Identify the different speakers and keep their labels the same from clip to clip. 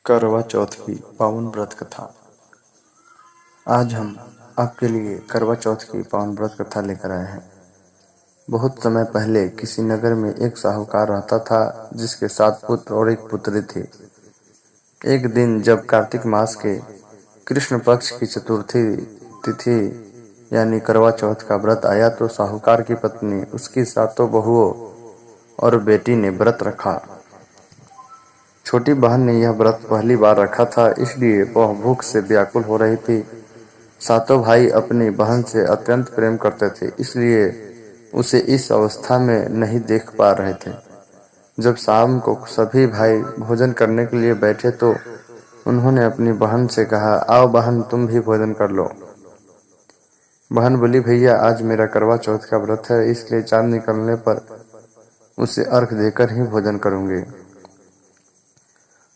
Speaker 1: करवा चौथ की पावन व्रत कथा। आज हम आपके लिए करवा चौथ की पावन व्रत कथा लेकर आए हैं। बहुत समय पहले किसी नगर में एक साहूकार रहता था जिसके 7 पुत्र और एक पुत्री थी। एक दिन जब कार्तिक मास के कृष्ण पक्ष की चतुर्थी तिथि यानी करवा चौथ का व्रत आया तो साहूकार की पत्नी, उसकी 7 बहुओं और बेटी ने व्रत रखा। छोटी बहन ने यह व्रत पहली बार रखा था, इसलिए वह भूख से व्याकुल हो रही थी। 7 भाई अपनी बहन से अत्यंत प्रेम करते थे, इसलिए उसे इस अवस्था में नहीं देख पा रहे थे। जब शाम को सभी भाई भोजन करने के लिए बैठे तो उन्होंने अपनी बहन से कहा, आओ बहन, तुम भी भोजन कर लो। बहन बोली, भैया आज मेरा करवा चौथ का व्रत है, इसलिए चांद निकलने पर उसे अर्घ देकर ही भोजन करूंगी।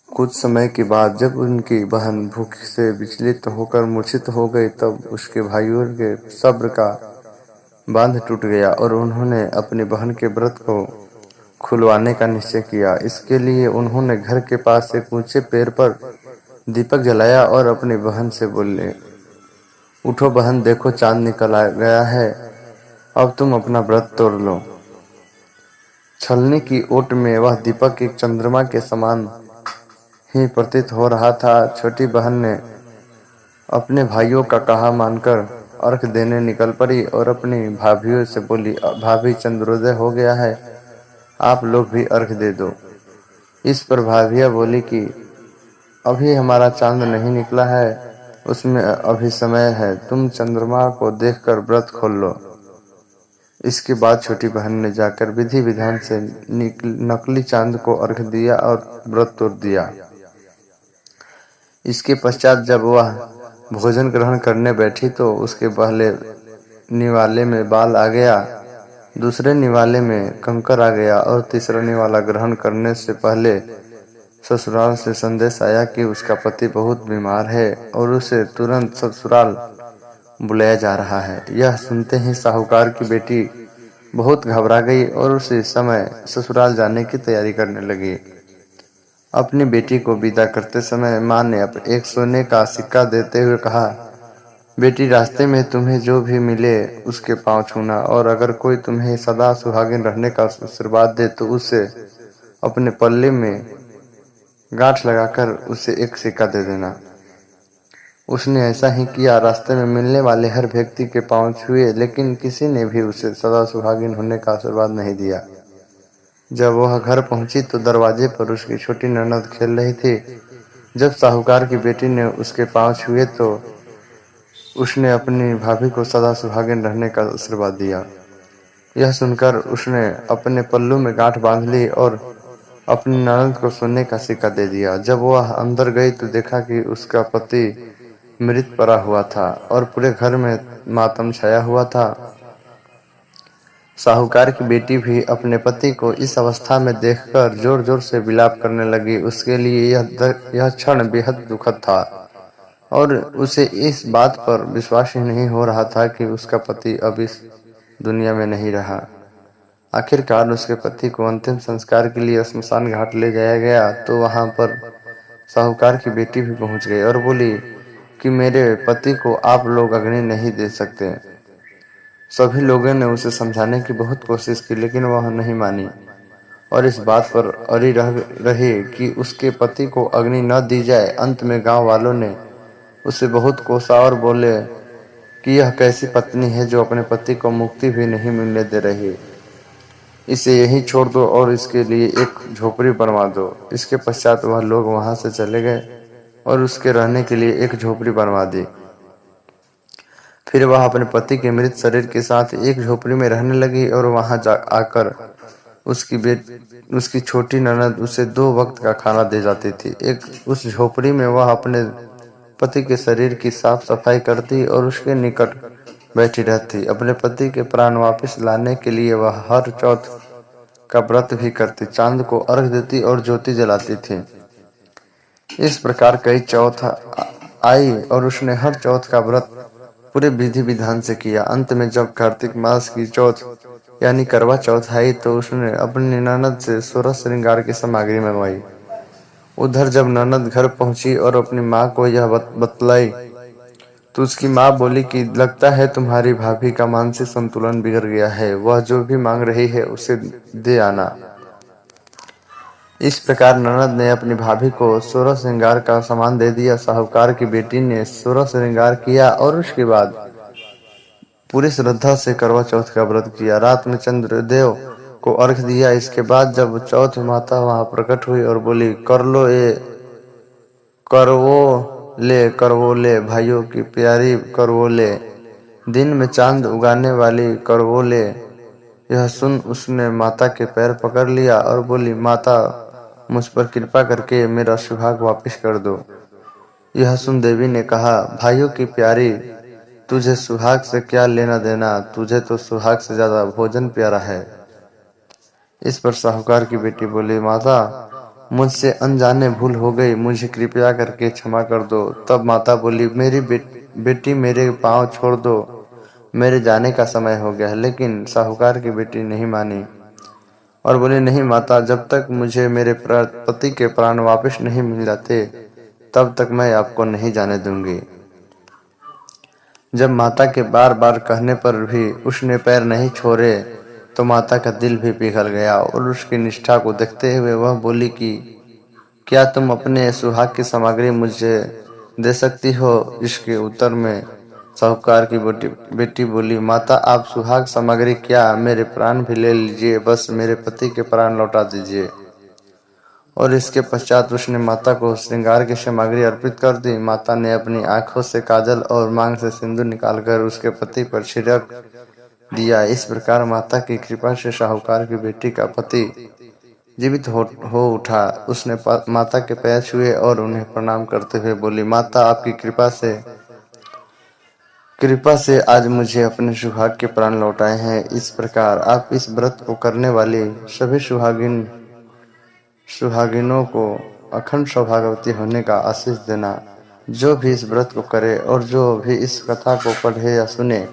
Speaker 1: कुछ समय के बाद जब उनकी बहन भूख से विचलित होकर मूर्छित हो गई, तब उसके भाइयों के सब्र का बांध टूट गया और उन्होंने अपनी बहन के व्रत को खुलवाने का निश्चय किया। इसके लिए उन्होंने घर के पास एक ऊंचे पेड़ पर दीपक जलाया और अपनी बहन से बोले, उठो बहन, देखो चांद निकल आ गया है, अब तुम अपना व्रत तोड़ लो। छलनी की ओट में वह दीपक एक चंद्रमा के समान ही प्रतीत हो रहा था। छोटी बहन ने अपने भाइयों का कहा मानकर अर्घ देने निकल पड़ी और अपनी भाभियों से बोली, भाभी चंद्रोदय हो गया है, आप लोग भी अर्घ दे दो। इस पर भाभियां बोली कि अभी हमारा चांद नहीं निकला है, उसमें अभी समय है, तुम चंद्रमा को देखकर व्रत खोल लो। इसके बाद छोटी बहन ने जाकर विधि विधान से नकली चांद को अर्घ दिया और व्रत तोड़ दिया। इसके पश्चात जब वह भोजन ग्रहण करने बैठी तो उसके पहले निवाले में बाल आ गया, दूसरे निवाले में कंकर आ गया और तीसरा निवाला ग्रहण करने से पहले ससुराल से संदेश आया कि उसका पति बहुत बीमार है और उसे तुरंत ससुराल बुलाया जा रहा है। यह सुनते ही साहूकार की बेटी बहुत घबरा गई और उसी समय ससुराल जाने की तैयारी करने लगी। अपनी बेटी को विदा करते समय मां ने एक सोने का सिक्का देते हुए कहा, बेटी, रास्ते में तुम्हें जो भी मिले उसके पांव छूना और अगर कोई तुम्हें सदा सुहागिन रहने का आशीर्वाद दे तो उसे अपने पल्ले में गांठ लगाकर उसे एक सिक्का दे देना। उसने ऐसा ही किया। रास्ते में मिलने वाले हर व्यक्ति के पांव छुए, लेकिन किसी ने भी उसे सदा सुहागिन होने का आशीर्वाद नहीं दिया। जब वह घर पहुंची तो दरवाजे पर उसकी छोटी ननद खेल रही थी। जब साहूकार की बेटी ने उसके पांव छुए तो उसने अपनी भाभी को सदा सुहागिन रहने का आशीर्वाद दिया। यह सुनकर उसने अपने पल्लू में गांठ बांध ली और अपनी ननद को सोने का सिक्का दे दिया। जब वह अंदर गई तो देखा कि उसका पति मृत पड़ा हुआ था और पूरे घर में मातम छाया हुआ था। साहूकार की बेटी भी अपने पति को इस अवस्था में देखकर जोर जोर से विलाप करने लगी। उसके लिए यह क्षण बेहद दुखद था और उसे इस बात पर विश्वास ही नहीं हो रहा था कि उसका पति अब इस दुनिया में नहीं रहा। आखिरकार उसके पति को अंतिम संस्कार के लिए श्मशान घाट ले जाया गया तो वहां पर साहूकार की बेटी भी पहुंच गई और बोली कि मेरे पति को आप लोग अग्नि नहीं दे सकते। सभी लोगों ने उसे समझाने की बहुत कोशिश की, लेकिन वह नहीं मानी और इस बात पर अड़ी रही कि उसके पति को अग्नि न दी जाए। अंत में गांव वालों ने उसे बहुत कोसा और बोले कि यह कैसी पत्नी है जो अपने पति को मुक्ति भी नहीं मिलने दे रही, इसे यहीं छोड़ दो और इसके लिए एक झोपड़ी बनवा दो। इसके पश्चात वह लोग वहां से चले गए और उसके रहने के लिए एक झोपड़ी बनवा दी। फिर वह अपने पति के मृत शरीर के साथ एक झोपड़ी में रहने लगी और वहां आकर उसकी छोटी ननद उसे 2 वक्त का खाना दे जाती थी। उस झोपड़ी में वह अपने पति के शरीर की साफ सफाई करती और उसके निकट बैठी रहती। अपने पति के प्राण वापस लाने के लिए वह हर चौथ का व्रत भी करती, चांद को अर्घ देती और ज्योति जलाती थी। इस प्रकार कई चौथ आई और उसने हर चौथ का व्रत पूरे विधि विधान से किया। अंत में जब कार्तिक मास की चौथ यानी करवा चौथ आई तो उसने अपनी ननद से 16 श्रृंगार की सामग्री मंगवाई उधर जब ननद घर पहुंची और अपनी माँ को यह बतलाई तो उसकी माँ बोली कि लगता है तुम्हारी भाभी का मानसिक संतुलन बिगड़ गया है, वह जो भी मांग रही है उसे दे आना। इस प्रकार ननद ने अपनी भाभी को 16 श्रृंगार का सामान दे दिया। साहूकार की बेटी ने 16 श्रृंगार किया और उसके बाद पूरी श्रद्धा से करवा चौथ का व्रत किया। रात में चंद्रदेव को अर्घ दिया। इसके बाद जब चौथ माता वहां प्रकट हुई और बोली, कर लो ये करवो ले भाइयों की प्यारी करवो ले, दिन में चांद उगाने वाली करवो ले। यह सुन उसने माता के पैर पकड़ लिया और बोली, माता मुझ पर कृपा करके मेरा सुहाग वापस कर दो। यह सुन देवी ने कहा, भाइयों की प्यारी, तुझे सुहाग से क्या लेना देना, तुझे तो सुहाग से ज्यादा भोजन प्यारा है। इस पर साहूकार की बेटी बोली, माता मुझसे अनजाने भूल हो गई, मुझे कृपया करके क्षमा कर दो। तब माता बोली, मेरी बेटी मेरे पांव छोड़ दो, मेरे जाने का समय हो गया है। लेकिन साहूकार की बेटी नहीं मानी और बोली, नहीं माता, जब तक मुझे मेरे पति के प्राण वापस नहीं मिल जाते तब तक मैं आपको नहीं जाने दूंगी। जब माता के बार बार कहने पर भी उसने पैर नहीं छोड़े तो माता का दिल भी पिघल गया और उसकी निष्ठा को देखते हुए वह बोली कि क्या तुम अपने सुहाग की सामग्री मुझे दे सकती हो? इसके उत्तर में साहूकार की बेटी बोली, माता आप सुहाग सामग्री क्या, मेरे प्राण भी ले लीजिए, बस मेरे पति के प्राण लौटा दीजिए। और इसके पश्चात उसने माता को श्रृंगार की सामग्री अर्पित कर दी। माता ने अपनी आंखों से काजल और मांग से सिंदूर निकालकर उसके पति पर छिड़क दिया। इस प्रकार माता की कृपा से साहूकार की बेटी का पति जीवित हो उठा। उसने माता के पैर छुए और उन्हें प्रणाम करते हुए बोली, माता आपकी कृपा से आज मुझे अपने सुहाग के प्राण लौटाए हैं। इस प्रकार आप इस व्रत को करने वाली सभी सुहागिनों को अखंड सौभाग्यवती होने का आशीष देना। जो भी इस व्रत को करे और जो भी इस कथा को पढ़े या सुने,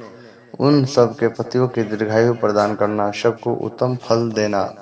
Speaker 1: उन सब के पतियों की दीर्घायु प्रदान करना, सबको उत्तम फल देना।